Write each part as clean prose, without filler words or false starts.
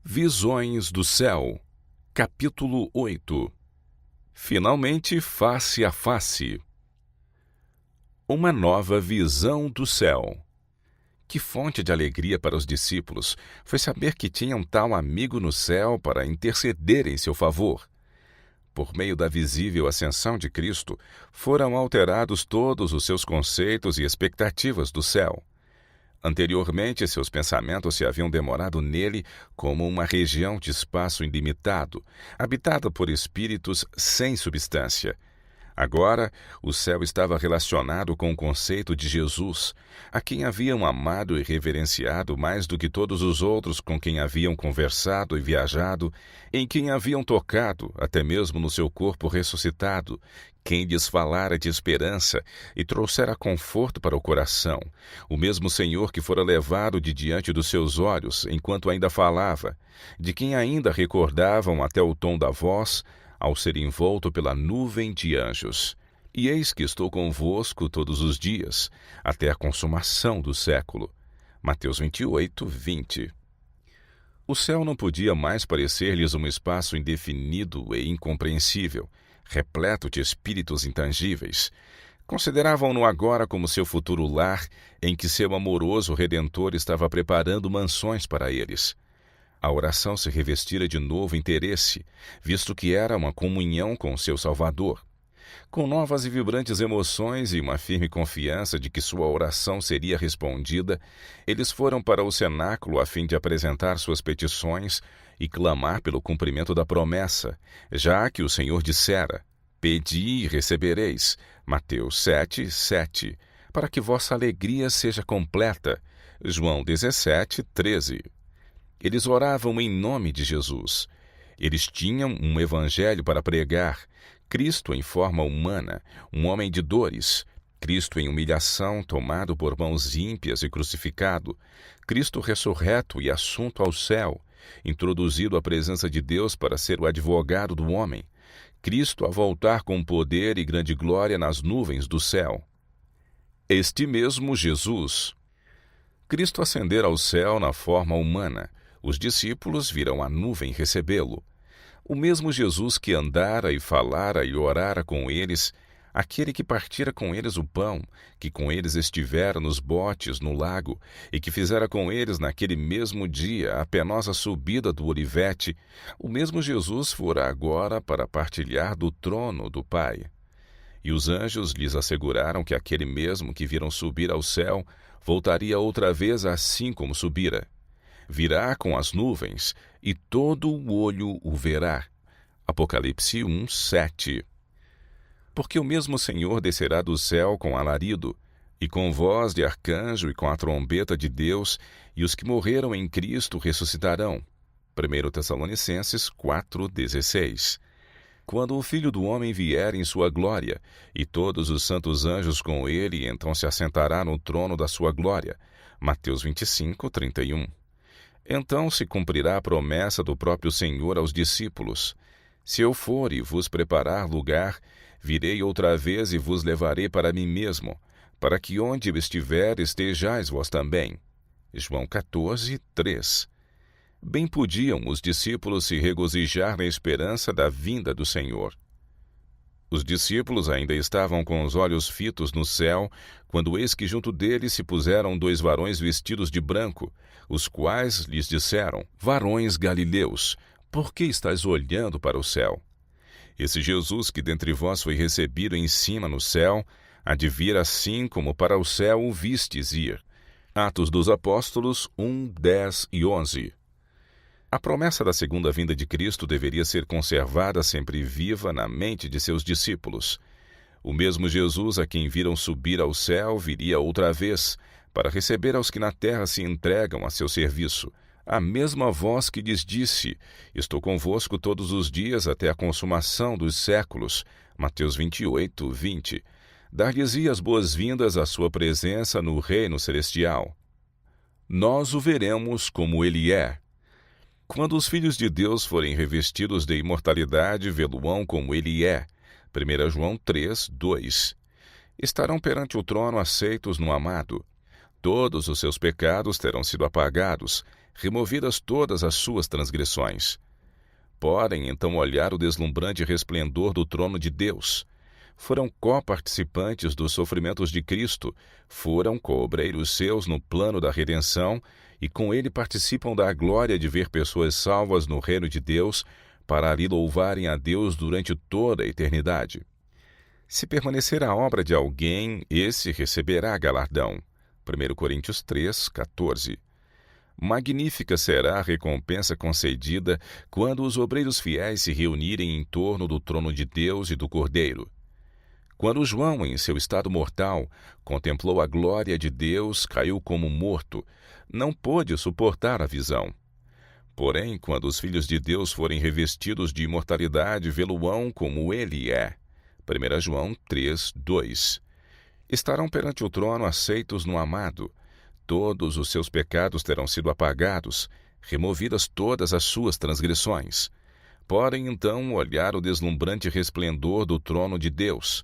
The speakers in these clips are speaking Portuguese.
Visões do Céu, capítulo 8. Finalmente, face a face. Uma nova visão do céu. Que fonte de alegria para os discípulos foi saber que tinham tal amigo no céu para interceder em seu favor. Por meio da visível ascensão de Cristo, foram alterados todos os seus conceitos e expectativas do céu. Anteriormente, seus pensamentos se haviam demorado nele como uma região de espaço ilimitado, habitada por espíritos sem substância. Agora, o céu estava relacionado com o conceito de Jesus, a quem haviam amado e reverenciado mais do que todos os outros com quem haviam conversado e viajado, em quem haviam tocado, até mesmo no seu corpo ressuscitado, quem lhes falara de esperança e trouxera conforto para o coração, o mesmo Senhor que fora levado de diante dos seus olhos enquanto ainda falava, de quem ainda recordavam até o tom da voz, ao ser envolto pela nuvem de anjos. E eis que estou convosco todos os dias, até a consumação do século. Mateus 28, 20. O céu não podia mais parecer-lhes um espaço indefinido e incompreensível, repleto de espíritos intangíveis. Consideravam-no agora como seu futuro lar, em que seu amoroso Redentor estava preparando mansões para eles. A oração se revestira de novo interesse, visto que era uma comunhão com seu Salvador. Com novas e vibrantes emoções e uma firme confiança de que sua oração seria respondida, eles foram para o cenáculo a fim de apresentar suas petições e clamar pelo cumprimento da promessa, já que o Senhor dissera: Pedi e recebereis, Mateus 7, 7, para que vossa alegria seja completa, João 17, 13. Eles oravam em nome de Jesus. Eles tinham um evangelho para pregar, Cristo em forma humana, um homem de dores, Cristo em humilhação, tomado por mãos ímpias e crucificado, Cristo ressurreto e assunto ao céu, introduzido à presença de Deus para ser o advogado do homem, Cristo a voltar com poder e grande glória nas nuvens do céu. Este mesmo Jesus. Cristo ascender ao céu na forma humana. Os discípulos viram a nuvem recebê-lo. O mesmo Jesus que andara e falara e orara com eles, aquele que partira com eles o pão, que com eles estivera nos botes no lago, e que fizera com eles naquele mesmo dia a penosa subida do Olivete, o mesmo Jesus fora agora para partilhar do trono do Pai. E os anjos lhes asseguraram que aquele mesmo que viram subir ao céu voltaria outra vez assim como subira. Virá com as nuvens, e todo o olho o verá. Apocalipse 1, 7. Porque o mesmo Senhor descerá do céu com alarido, e com voz de arcanjo e com a trombeta de Deus, e os que morreram em Cristo ressuscitarão. 1 Tessalonicenses 4, 16. Quando o Filho do Homem vier em sua glória, e todos os santos anjos com ele, então se assentará no trono da sua glória. Mateus 25, 31. Então se cumprirá a promessa do próprio Senhor aos discípulos: Se eu for e vos preparar lugar, virei outra vez e vos levarei para mim mesmo, para que onde eu estiver estejais vós também. João 14, 3. Bem podiam os discípulos se regozijar na esperança da vinda do Senhor. Os discípulos ainda estavam com os olhos fitos no céu, quando eis que junto deles se puseram 2 varões vestidos de branco, os quais lhes disseram: Varões galileus, por que estáis olhando para o céu? Esse Jesus que dentre vós foi recebido em cima no céu, há de vir assim como para o céu o vistes ir. Atos dos Apóstolos 1, 10 e 11. A promessa da segunda vinda de Cristo deveria ser conservada sempre viva na mente de seus discípulos. O mesmo Jesus a quem viram subir ao céu viria outra vez, para receber aos que na terra se entregam a seu serviço. A mesma voz que lhes disse: Estou convosco todos os dias até a consumação dos séculos. Mateus 28, 20. Dar-lhes-ia as boas-vindas à sua presença no reino celestial. Nós o veremos como ele é. Quando os filhos de Deus forem revestidos de imortalidade, vê-lo-ão como ele é. 1 João 3, 2. Estarão perante o trono aceitos no amado. Todos os seus pecados terão sido apagados, removidas todas as suas transgressões. Podem então olhar o deslumbrante resplendor do trono de Deus. Foram coparticipantes dos sofrimentos de Cristo, foram co-obreiros seus no plano da redenção e com ele participam da glória de ver pessoas salvas no reino de Deus, para ali louvarem a Deus durante toda a eternidade. Se permanecer a obra de alguém, esse receberá galardão. 1 Coríntios 3, 14. Magnífica será a recompensa concedida quando os obreiros fiéis se reunirem em torno do trono de Deus e do Cordeiro. Quando João, em seu estado mortal, contemplou a glória de Deus, caiu como morto, não pôde suportar a visão. Porém, quando os filhos de Deus forem revestidos de imortalidade, vê-lo-ão como ele é. 1 João 3, 2. Estarão perante o trono aceitos no amado. Todos os seus pecados terão sido apagados, removidas todas as suas transgressões. Podem então olhar o deslumbrante resplendor do trono de Deus.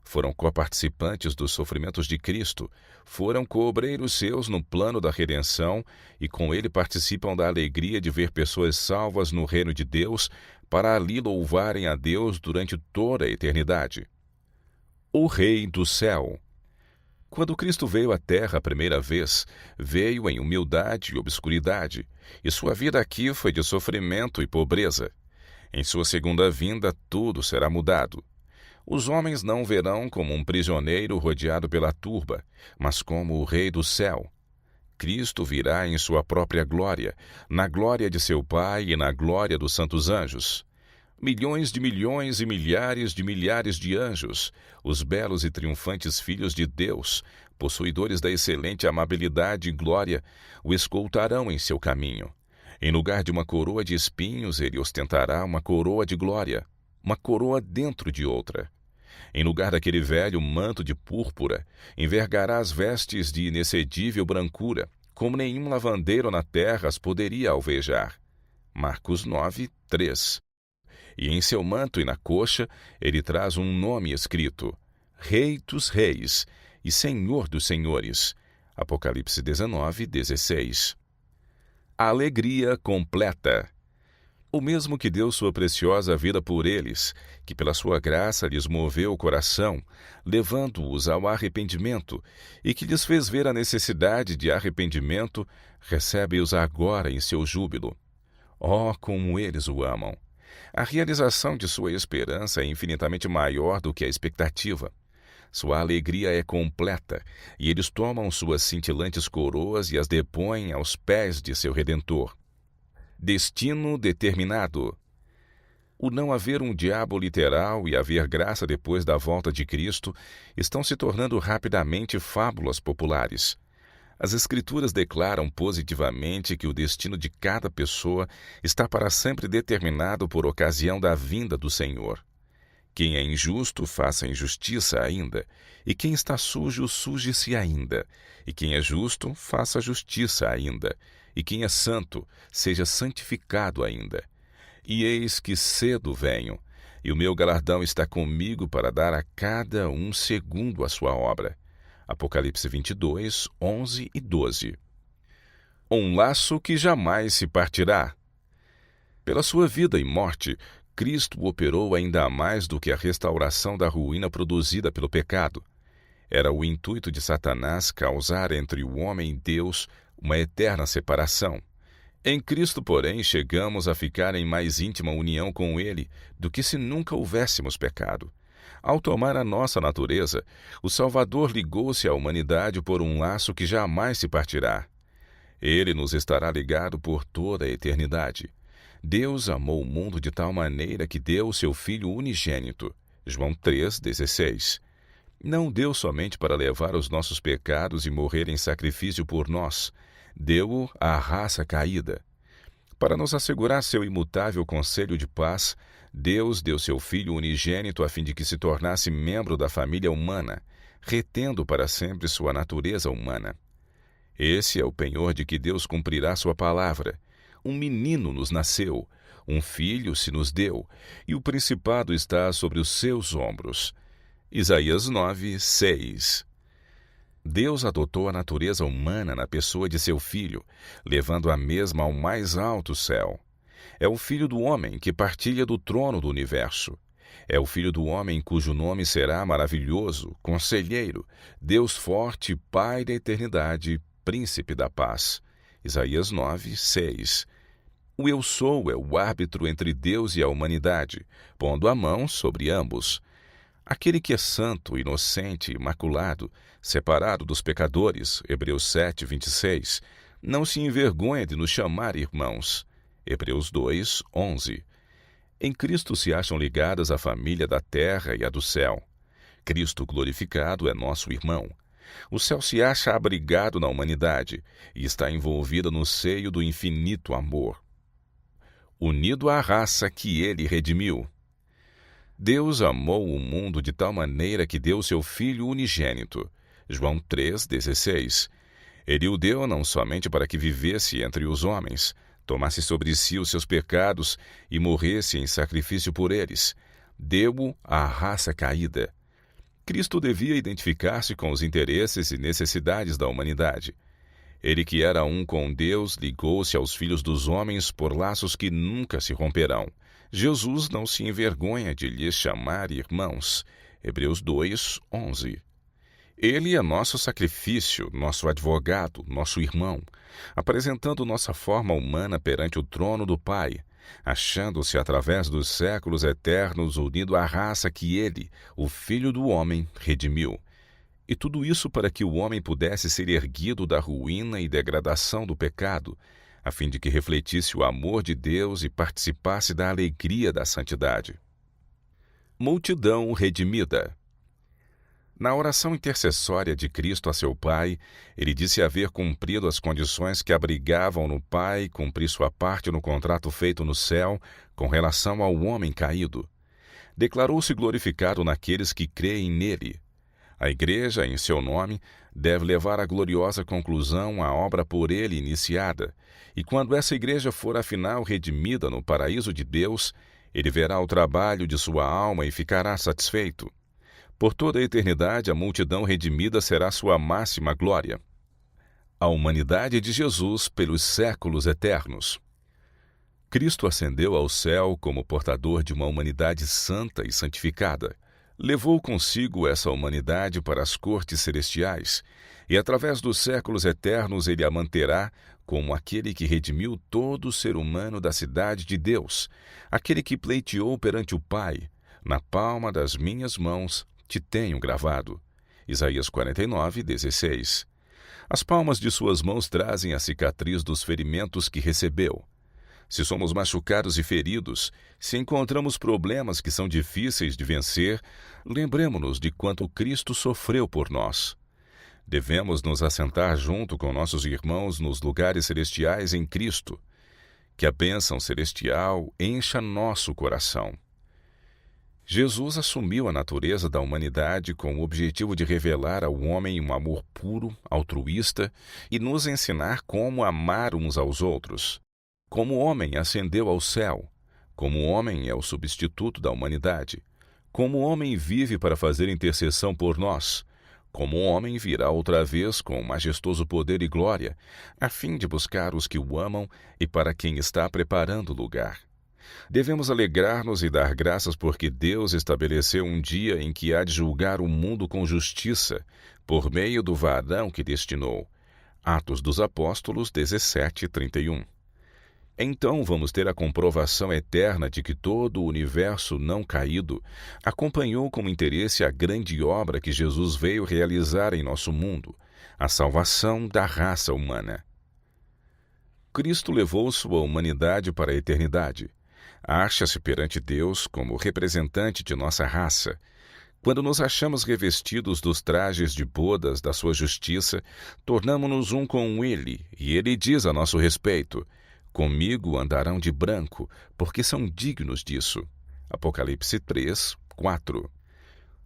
Foram coparticipantes dos sofrimentos de Cristo, foram co-obreiros seus no plano da redenção e com ele participam da alegria de ver pessoas salvas no reino de Deus, para ali louvarem a Deus durante toda a eternidade. O Rei do Céu. Quando Cristo veio à Terra a primeira vez, veio em humildade e obscuridade, e sua vida aqui foi de sofrimento e pobreza. Em sua segunda vinda, tudo será mudado. Os homens não o verão como um prisioneiro rodeado pela turba, mas como o Rei do Céu. Cristo virá em sua própria glória, na glória de seu Pai e na glória dos santos anjos. Milhões e milhares de anjos, os belos e triunfantes filhos de Deus, possuidores da excelente amabilidade e glória, o escoltarão em seu caminho. Em lugar de uma coroa de espinhos, ele ostentará uma coroa de glória, uma coroa dentro de outra. Em lugar daquele velho manto de púrpura, envergará as vestes de inexcedível brancura, como nenhum lavandeiro na terra as poderia alvejar. Marcos 9, 3. E em seu manto e na coxa ele traz um nome escrito: Rei dos Reis e Senhor dos Senhores. Apocalipse 19, 16. A alegria completa. O mesmo que deu sua preciosa vida por eles, que pela sua graça lhes moveu o coração, levando-os ao arrependimento, e que lhes fez ver a necessidade de arrependimento, recebe-os agora em seu júbilo. Oh, como eles o amam! A realização de sua esperança é infinitamente maior do que a expectativa. Sua alegria é completa, e eles tomam suas cintilantes coroas e as depõem aos pés de seu Redentor. Destino determinado. O não haver um diabo literal e haver graça depois da volta de Cristo estão se tornando rapidamente fábulas populares. As Escrituras declaram positivamente que o destino de cada pessoa está para sempre determinado por ocasião da vinda do Senhor. Quem é injusto, faça injustiça ainda, e quem está sujo, suje-se ainda, e quem é justo, faça justiça ainda, e quem é santo, seja santificado ainda. E eis que cedo venho, e o meu galardão está comigo para dar a cada um segundo a sua obra. Apocalipse 22, 11 e 12. Um laço que jamais se partirá. Pela sua vida e morte, Cristo operou ainda mais do que a restauração da ruína produzida pelo pecado. Era o intuito de Satanás causar entre o homem e Deus uma eterna separação. Em Cristo, porém, chegamos a ficar em mais íntima união com Ele do que se nunca houvéssemos pecado. Ao tomar a nossa natureza, o Salvador ligou-se à humanidade por um laço que jamais se partirá. Ele nos estará ligado por toda a eternidade. Deus amou o mundo de tal maneira que deu o seu Filho unigênito. João 3,16. Não deu somente para levar os nossos pecados e morrer em sacrifício por nós. Deu-o à raça caída. Para nos assegurar seu imutável conselho de paz, Deus deu seu Filho unigênito a fim de que se tornasse membro da família humana, retendo para sempre sua natureza humana. Esse é o penhor de que Deus cumprirá sua palavra. Um menino nos nasceu, um filho se nos deu, e o principado está sobre os seus ombros. Isaías 9, 6. Deus adotou a natureza humana na pessoa de seu Filho, levando a mesma ao mais alto céu. É o Filho do homem que partilha do trono do universo. É o Filho do homem cujo nome será maravilhoso, Conselheiro, Deus forte, Pai da eternidade, Príncipe da paz. Isaías 9, 6. O Eu Sou é o árbitro entre Deus e a humanidade, pondo a mão sobre ambos. Aquele que é santo, inocente, imaculado, separado dos pecadores, Hebreus 7, 26, não se envergonha de nos chamar irmãos, Hebreus 2, 11. Em Cristo se acham ligadas a família da terra e a do céu. Cristo glorificado é nosso irmão. O céu se acha abrigado na humanidade e está envolvido no seio do infinito amor, unido à raça que ele redimiu. Deus amou o mundo de tal maneira que deu seu Filho unigênito. João 3,16. Ele o deu não somente para que vivesse entre os homens, tomasse sobre si os seus pecados e morresse em sacrifício por eles. Deu-o à raça caída. Cristo devia identificar-se com os interesses e necessidades da humanidade. Ele que era um com Deus ligou-se aos filhos dos homens por laços que nunca se romperão. Jesus não se envergonha de lhes chamar irmãos. Hebreus 2, 11. Ele é nosso sacrifício, nosso advogado, nosso irmão, apresentando nossa forma humana perante o trono do Pai, achando-se através dos séculos eternos unido à raça que ele, o Filho do homem, redimiu. E tudo isso para que o homem pudesse ser erguido da ruína e degradação do pecado, a fim de que refletisse o amor de Deus e participasse da alegria da santidade. Multidão redimida. Na oração intercessória de Cristo a seu Pai, ele disse haver cumprido as condições que abrigavam no Pai cumprir sua parte no contrato feito no céu com relação ao homem caído. Declarou-se glorificado naqueles que creem nele. A Igreja, em seu nome, deve levar à gloriosa conclusão a obra por ele iniciada, e quando essa Igreja for afinal redimida no paraíso de Deus, ele verá o trabalho de sua alma e ficará satisfeito. Por toda a eternidade, a multidão redimida será sua máxima glória. A humanidade de Jesus pelos séculos eternos. Cristo ascendeu ao céu como portador de uma humanidade santa e santificada. Levou consigo essa humanidade para as cortes celestiais, e através dos séculos eternos ele a manterá como aquele que redimiu todo o ser humano da cidade de Deus, aquele que pleiteou perante o Pai: na palma das minhas mãos te tenho gravado. Isaías 49, 16. As palmas de suas mãos trazem a cicatriz dos ferimentos que recebeu. Se somos machucados e feridos, se encontramos problemas que são difíceis de vencer, lembremo-nos de quanto Cristo sofreu por nós. Devemos nos assentar junto com nossos irmãos nos lugares celestiais em Cristo. Que a bênção celestial encha nosso coração. Jesus assumiu a natureza da humanidade com o objetivo de revelar ao homem um amor puro, altruísta e nos ensinar como amar uns aos outros. Como homem ascendeu ao céu, como homem é o substituto da humanidade, como homem vive para fazer intercessão por nós, como homem virá outra vez com majestoso poder e glória, a fim de buscar os que o amam e para quem está preparando lugar. Devemos alegrar-nos e dar graças porque Deus estabeleceu um dia em que há de julgar o mundo com justiça, por meio do varão que destinou. Atos dos Apóstolos 17, 31. Então vamos ter a comprovação eterna de que todo o universo não caído acompanhou com interesse a grande obra que Jesus veio realizar em nosso mundo, a salvação da raça humana. Cristo levou sua humanidade para a eternidade. Acha-se perante Deus como representante de nossa raça. Quando nos achamos revestidos dos trajes de bodas da sua justiça, tornamo-nos um com ele, e ele diz a nosso respeito: comigo andarão de branco, porque são dignos disso. Apocalipse 3, 4.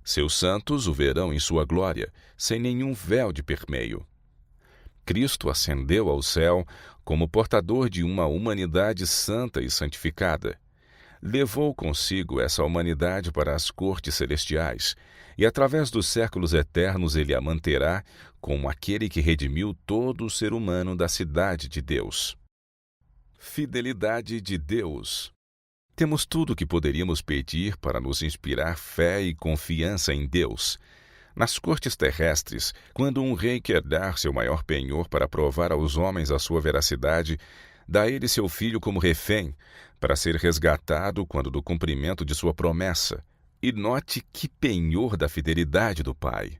Seus santos o verão em sua glória, sem nenhum véu de permeio. Cristo ascendeu ao céu como portador de uma humanidade santa e santificada. Levou consigo essa humanidade para as cortes celestiais, e através dos séculos eternos ele a manterá como aquele que redimiu todo o ser humano da cidade de Deus. Fidelidade de Deus. Temos tudo o que poderíamos pedir para nos inspirar fé e confiança em Deus. Nas cortes terrestres, quando um rei quer dar seu maior penhor para provar aos homens a sua veracidade, dá ele seu filho como refém, para ser resgatado quando do cumprimento de sua promessa. E note que penhor da fidelidade do Pai.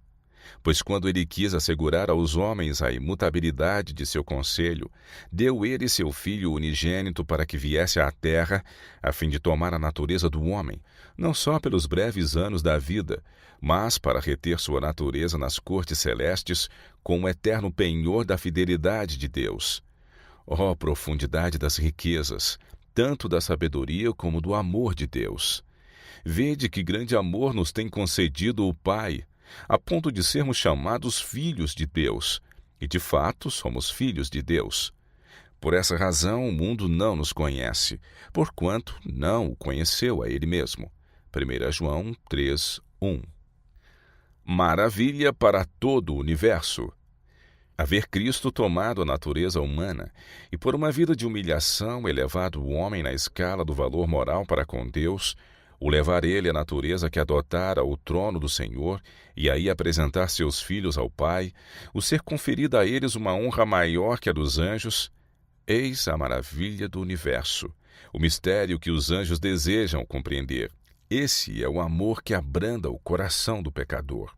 Pois quando ele quis assegurar aos homens a imutabilidade de seu conselho, deu ele seu Filho unigênito para que viesse à terra, a fim de tomar a natureza do homem, não só pelos breves anos da vida, mas para reter sua natureza nas cortes celestes com o eterno penhor da fidelidade de Deus. Ó profundidade das riquezas, tanto da sabedoria como do amor de Deus! Vede que grande amor nos tem concedido o Pai, a ponto de sermos chamados filhos de Deus. E, de fato, somos filhos de Deus. Por essa razão, o mundo não nos conhece, porquanto não o conheceu a Ele mesmo. 1 João 3:1. Maravilha para todo o universo. Haver Cristo tomado a natureza humana e, por uma vida de humilhação, elevado o homem na escala do valor moral para com Deus, o levar ele à natureza que adotara o trono do Senhor e aí apresentar seus filhos ao Pai, o ser conferida a eles uma honra maior que a dos anjos, eis a maravilha do universo, o mistério que os anjos desejam compreender. Esse é o amor que abranda o coração do pecador.